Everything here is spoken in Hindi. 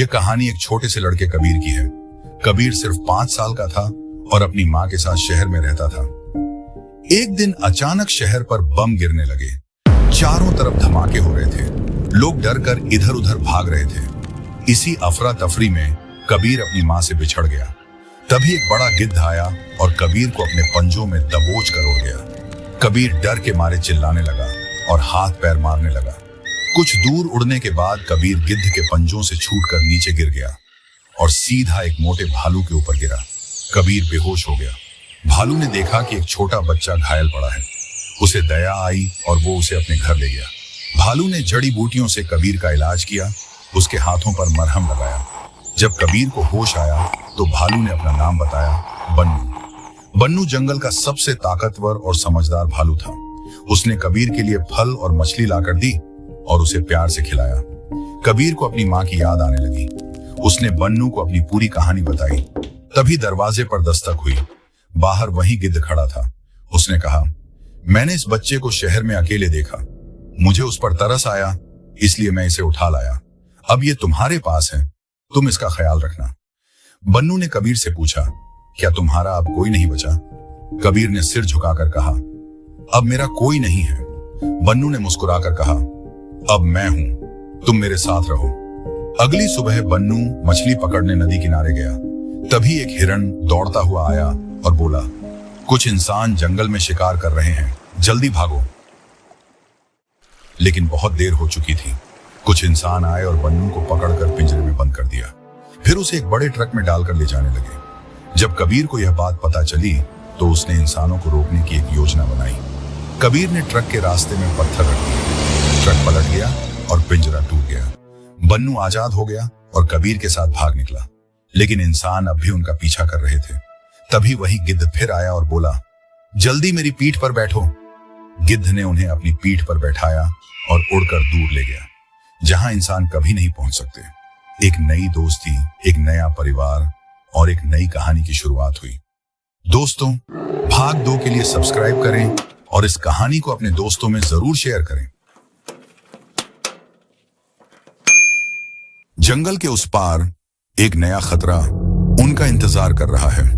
यह कहानी एक छोटे से लड़के कबीर की है। कबीर सिर्फ 5 साल का था और अपनी माँ के साथ शहर में रहता था। एक दिन अचानक शहर पर बम गिरने लगे। चारों तरफ धमाके हो रहे थे। लोग डर कर इधर उधर भाग रहे थे। इसी अफरा तफरी में कबीर अपनी माँ से बिछड़ गया। तभी एक बड़ा गिद्ध आया और कबीर को अपने पंजों में दबोच कर उड़ गया। कबीर डर के मारे चिल्लाने लगा और हाथ पैर मारने लगा। कुछ दूर उड़ने के बाद कबीर गिद्ध के पंजों से छूटकर नीचे गिर गया और सीधा एक मोटे भालू के ऊपर गिरा। कबीर बेहोश हो गया। भालू ने देखा कि एक छोटा बच्चा घायल पड़ा है। उसे दया आई और वो उसे अपने घर ले गया। भालू ने जड़ी बूटियों से कबीर का इलाज किया, उसके हाथों पर मरहम लगाया। जब कबीर को होश आया तो भालू ने अपना नाम बताया, बन्नू। बन्नू जंगल का सबसे ताकतवर और समझदार भालू था। उसने कबीर के लिए फल और मछली लाकर दी और उसे प्यार से खिलाया। कबीर को अपनी माँ की याद आने लगी। उसने बन्नू को अपनी पूरी कहानी बताई। तभी दरवाजे पर दस्तक हुई। बाहर वही गिद्ध खड़ा था। उसने कहा, मैंने इस बच्चे को शहर में अकेले देखा। मुझे उस पर तरस आया, इसलिए मैं इसे उठा लाया। अब ये तुम्हारे पास है, तुम इसका ख्याल रखना। बन्नू ने कबीर से पूछा, क्या तुम्हारा अब कोई नहीं बचा? कबीर ने सिर झुकाकर कहा, अब मेरा कोई नहीं है। बन्नू ने मुस्कुराकर कहा, अब मैं हूं, तुम मेरे साथ रहो। अगली सुबह बन्नू मछली पकड़ने नदी किनारे गया। तभी एक हिरण दौड़ता हुआ आया और बोला, कुछ इंसान जंगल में शिकार कर रहे हैं, जल्दी भागो। लेकिन बहुत देर हो चुकी थी। कुछ इंसान आए और बन्नू को पकड़कर पिंजरे में बंद कर दिया। फिर उसे एक बड़े ट्रक में डालकर ले जाने लगे। जब कबीर को यह बात पता चली तो उसने इंसानों को रोकने की एक योजना बनाई। कबीर ने ट्रक के रास्ते में पत्थर रख दिए। ट्रक पलट गया और पिंजरा टूट गया। बन्नू आजाद हो गया और कबीर के साथ भाग निकला। लेकिन इंसान अब भी उनका पीछा कर रहे थे। तभी वही गिद्ध फिर आया और बोला, जल्दी मेरी पीठ पर बैठो। गिद्ध ने उन्हें अपनी पीठ पर बैठाया और उड़कर दूर ले गया, जहां इंसान कभी नहीं पहुंच सकते। एक नई दोस्ती, एक नया परिवार और एक नई कहानी की शुरुआत हुई। दोस्तों, भाग 2 के लिए सब्सक्राइब करें और इस कहानी को अपने दोस्तों में जरूर शेयर करें। जंगल के उस पार एक नया खतरा उनका इंतजार कर रहा है।